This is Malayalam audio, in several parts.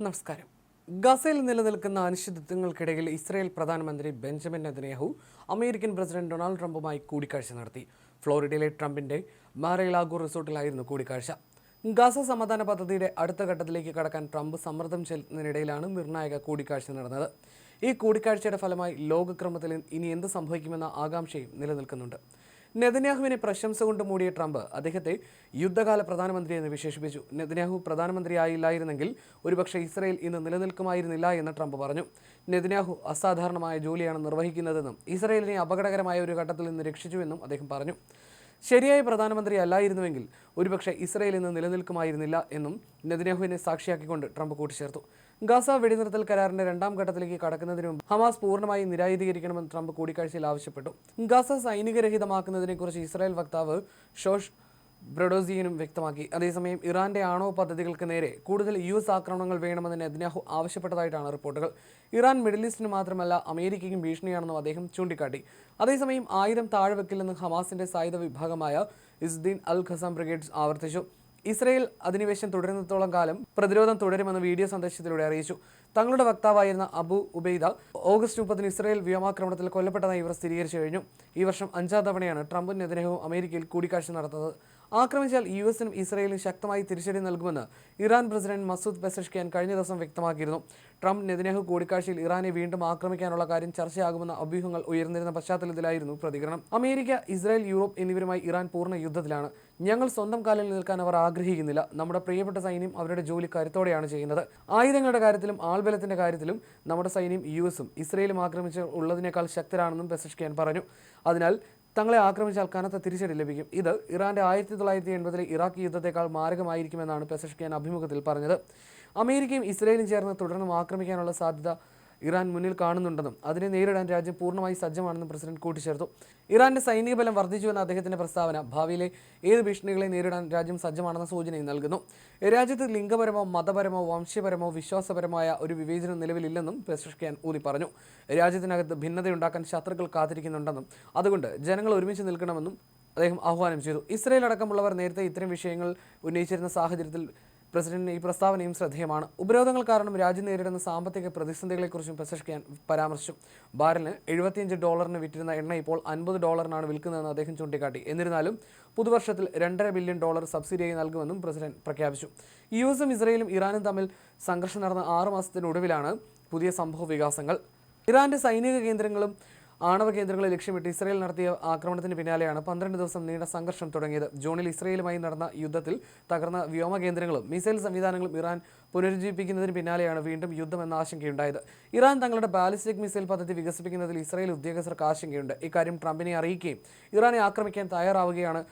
നമസ്കാരം. ഗസയിൽ നിലനിൽക്കുന്ന അനിശ്ചിതത്വങ്ങൾക്കിടയിൽ ഇസ്രായേൽ പ്രധാനമന്ത്രി Benjamin Netanyahu American president Donald ട്രംപുമായി കൂടിക്കാഴ്ച നടത്തി. ഫ്ലോറിഡയിലെ ട്രംപിന്റെ മാർ-എ-ലാഗോ റിസോർട്ടിലായിരുന്നു കൂടിക്കാഴ്ച. ഗസ സമാധാന പദ്ധതിയുടെ അടുത്ത ഘട്ടത്തിലേക്ക് കടക്കാൻ ട്രംപ് സമ്മർദ്ദം ചെലുത്തുന്നതിനിടയിലാണ് നിർണായക കൂടിക്കാഴ്ച നടന്നത്. ഈ കൂടിക്കാഴ്ചയുടെ ഫലമായി ലോകക്രമത്തിൽ ഇനി എന്ത് സംഭവിക്കുമെന്ന ആകാംക്ഷയും നിലനിൽക്കുന്നുണ്ട്. നെതന്യാഹുവിനെ പ്രശംസ കൊണ്ട് മൂടിയ ട്രംപ് അദ്ദേഹത്തെ യുദ്ധകാല പ്രധാനമന്ത്രി എന്ന് വിശേഷിപ്പിച്ചു. നെതന്യാഹു പ്രധാനമന്ത്രിയായില്ലായിരുന്നെങ്കിൽ ഒരുപക്ഷെ ഇസ്രായേൽ ഇന്ന് നിലനിൽക്കുമായിരുന്നില്ല എന്ന് ട്രംപ് പറഞ്ഞു. നെതന്യാഹു അസാധാരണമായ ജോലിയാണ് നിർവഹിക്കുന്നതെന്നും ഇസ്രായേലിനെ അപകടകരമായ ഒരു ഘട്ടത്തിൽ നിന്ന് രക്ഷിച്ചുവെന്നും അദ്ദേഹം പറഞ്ഞു. ശരിയായ പ്രധാനമന്ത്രി അല്ലായിരുന്നുവെങ്കിൽ ഒരുപക്ഷെ ഇസ്രായേൽ ഇന്ന് നിലനിൽക്കുമായിരുന്നില്ല എന്നും നെതന്യാഹുവിനെ സാക്ഷിയാക്കിക്കൊണ്ട് ട്രംപ് കൂട്ടിച്ചേർത്തു. ഗസ വെടിനിർത്തൽ കരാറിന്റെ രണ്ടാം ഘട്ടത്തിലേക്ക് കടക്കുന്നതിന് മുമ്പ് ഹമാസ് പൂർണ്ണമായി നിരായുധീകരിക്കണമെന്ന് ട്രംപ് കൂടിക്കാഴ്ചയിൽ ആവശ്യപ്പെട്ടു. ഗസ സൈനികരഹിതമാക്കുന്നതിനെക്കുറിച്ച് ഇസ്രായേൽ വക്താവ് ഷോഷ് ബ്രഡോസിയനും വ്യക്തമാക്കി. അതേസമയം ഇറാന്റെ ആണവ പദ്ധതികൾക്ക് നേരെ കൂടുതൽ US ആക്രമണങ്ങൾ വേണമെന്ന് നെതന്യാഹു ആവശ്യപ്പെട്ടതായിട്ടാണ് റിപ്പോർട്ടുകൾ. ഇറാൻ മിഡിൽ ഈസ്റ്റിന് മാത്രമല്ല അമേരിക്കയ്ക്കും ഭീഷണിയാണെന്നും അദ്ദേഹം ചൂണ്ടിക്കാട്ടി. അതേസമയം 1000 താഴ്വെക്കില്ലെന്ന് ഹമാസിന്റെ സായുധ വിഭാഗമായ ഇസ്ദീൻ അൽ ഖസാം ബ്രിഗേഡ് ആവർത്തിച്ചു. ഇസ്രായേൽ അധിനിവേശം തുടരുന്നിടത്തോളം കാലം പ്രതിരോധം തുടരുമെന്ന് വീഡിയോ സന്ദേശത്തിലൂടെ അറിയിച്ചു. തങ്ങളുടെ വക്താവായിരുന്ന അബു ഉബൈദ ഓഗസ്റ്റ് 30 ഇസ്രായേൽ വ്യോമാക്രമണത്തിൽ കൊല്ലപ്പെട്ടതായി ഇവർ സ്ഥിരീകരിച്ചു കഴിഞ്ഞു. ഈ വർഷം 5ാം തവണയാണ് ട്രംപും നെതന്യാഹുവും അമേരിക്കയിൽ കൂടിക്കാഴ്ച നടത്തുന്നത്. ആക്രമിച്ചാൽ US-നും ഇസ്രായേലിനും ശക്തമായി തിരിച്ചടി നൽകുമെന്ന് ഇറാൻ പ്രസിഡന്റ് മസൂദ് പെസഷ്കിയാൻ കഴിഞ്ഞ ദിവസം വ്യക്തമാക്കിയിരുന്നു. ട്രംപ് നെതന്യാഹു കൂടിക്കാഴ്ചയിൽ ഇറാനെ വീണ്ടും ആക്രമിക്കാനുള്ള കാര്യം ചർച്ചയാകുമെന്ന അഭ്യൂഹങ്ങൾ ഉയർന്നിരുന്ന പശ്ചാത്തലത്തിലായിരുന്നു പ്രതികരണം. അമേരിക്ക, ഇസ്രായേൽ, യൂറോപ്പ് എന്നിവരുമായി ഇറാൻ പൂർണ്ണ യുദ്ധത്തിലാണ്. ഞങ്ങൾ സ്വന്തം കാലിൽ നിൽക്കാൻ അവർ ആഗ്രഹിക്കുന്നില്ല. നമ്മുടെ പ്രിയപ്പെട്ട സൈന്യം അവരുടെ ജോലി കരുത്തോടെയാണ് ചെയ്യുന്നത്. ആയുധങ്ങളുടെ കാര്യത്തിലും ആൾബലത്തിന്റെ കാര്യത്തിലും നമ്മുടെ സൈന്യം US-ഉം ഇസ്രായേലും ആക്രമിച്ച് ഉള്ളതിനേക്കാൾ ശക്തരാണെന്നും പെസഷ്കിയാൻ പറഞ്ഞു. അതിനാൽ തങ്ങളെ ആക്രമിച്ചാൽ കനത്ത തിരിച്ചടി ലഭിക്കും. ഇത് ഇറാന്റെ 1980-ലെ ഇറാഖ് യുദ്ധത്തെക്കാൾ മാരകമായിരിക്കുമെന്നാണ് പെസഷ്കിയാൻ അഭിമുഖത്തിൽ പറഞ്ഞത്. അമേരിക്കയും ഇസ്രായേലും ചേർന്ന് തുടർന്നും ആക്രമിക്കാനുള്ള സാധ്യത ഇറാൻ മുന്നിൽ കാണുന്നുണ്ടെന്നും അതിനെ നേരിടാൻ രാജ്യം പൂർണ്ണമായി സജ്ജമാണെന്നും പ്രസിഡന്റ് കൂട്ടിച്ചേർത്തു. ഇറാന്റെ സൈനിക ബലം വർദ്ധിച്ചുവെന്ന അദ്ദേഹത്തിന്റെ പ്രസ്താവന ഭാവിയിലെ ഏത് ഭീഷണികളെ നേരിടാൻ രാജ്യം സജ്ജമാണെന്ന സൂചനയും നൽകുന്നു. രാജ്യത്ത് ലിംഗപരമോ മതപരമോ വംശപരമോ വിശ്വാസപരമായ ഒരു വിവേചനം നിലവിലില്ലെന്നും പെസഷ്കിയാൻ ഊന്നി പറഞ്ഞു. രാജ്യത്തിനകത്ത് ഭിന്നതയുണ്ടാക്കാൻ ശത്രുക്കൾ കാത്തിരിക്കുന്നുണ്ടെന്നും അതുകൊണ്ട് ജനങ്ങൾ ഒരുമിച്ച് നിൽക്കണമെന്നും അദ്ദേഹം ആഹ്വാനം ചെയ്തു. ഇസ്രായേൽ അടക്കമുള്ളവർ നേരത്തെ ഇത്തരം വിഷയങ്ങൾ ഉന്നയിച്ചിരുന്ന സാഹചര്യത്തിൽ പ്രസിഡന്റിന്റെ ഈ പ്രസ്താവനയും ശ്രദ്ധേയമാണ്. ഉപരോധങ്ങൾ കാരണം രാജ്യം നേരിടുന്ന സാമ്പത്തിക പ്രതിസന്ധികളെക്കുറിച്ചും പെസഷ്കിയാൻ പരാമർശിച്ചു. ബാരലിന് $75 വിറ്റിരുന്ന എണ്ണ ഇപ്പോൾ $50 വിൽക്കുന്നതെന്ന് അദ്ദേഹം ചൂണ്ടിക്കാട്ടി. എന്നിരുന്നാലും പുതുവർഷത്തിൽ $2.5 ബില്യൺ സബ്സിഡിയായി നൽകുമെന്നും പ്രസിഡന്റ് പ്രഖ്യാപിച്ചു. US-ഉം ഇസ്രായേലും ഇറാനും തമ്മിൽ സംഘർഷം നടന്ന 6 മാസത്തിനൊടുവിലാണ് പുതിയ സംഭവ വികാസങ്ങൾ. ഇറാന്റെ സൈനിക കേന്ദ്രങ്ങളും ആണവ കേന്ദ്രങ്ങളെ ലക്ഷ്യമിട്ട് ഇസ്രായേൽ നടത്തിയ ആക്രമണത്തിന് പിന്നാലെയാണ് 12 ദിവസം നീണ്ട സംഘർഷം തുടങ്ങിയത്. ജൂണിൽ ഇസ്രായേലുമായി നടന്ന യുദ്ധത്തിൽ തകർന്ന വ്യോമ കേന്ദ്രങ്ങളും മിസൈൽ സംവിധാനങ്ങളും ഇറാൻ പുനരുജ്ജീവിപ്പിക്കുന്നതിന് പിന്നാലെയാണ് വീണ്ടും യുദ്ധമെന്ന ആശങ്കയുണ്ടായത്. ഇറാൻ തങ്ങളുടെ ബാലിസ്റ്റിക് മിസൈൽ പദ്ധതി വികസിപ്പിക്കുന്നതിൽ ഇസ്രായേൽ ഉദ്യോഗസ്ഥർക്ക് ആശങ്കയുണ്ട്. ഇക്കാര്യം ട്രംപിനെ അറിയിക്കുകയും ഇറാനെ ആക്രമിക്കാൻ തയ്യാറാവുകയാണ്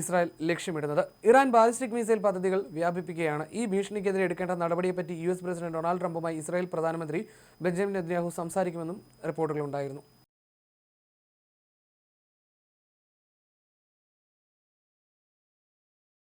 ഇസ്രായേൽ ലക്ഷ്യമിടുന്നത്. ഇറാൻ ബാലിസ്റ്റിക് മിസൈൽ പദ്ധതികൾ വ്യാപിപ്പിക്കുകയാണ്. ഈ ഭീഷണിക്കെതിരെ എടുക്കേണ്ട നടപടിയെപ്പറ്റി US പ്രസിഡന്റ് ഡൊണാൾഡ് ട്രംപുമായി ഇസ്രായേൽ പ്രധാനമന്ത്രി ബെഞ്ചമിൻ നെതന്യാഹു സംസാരിക്കുമെന്നും റിപ്പോർട്ടുകളുണ്ടായിരുന്നു.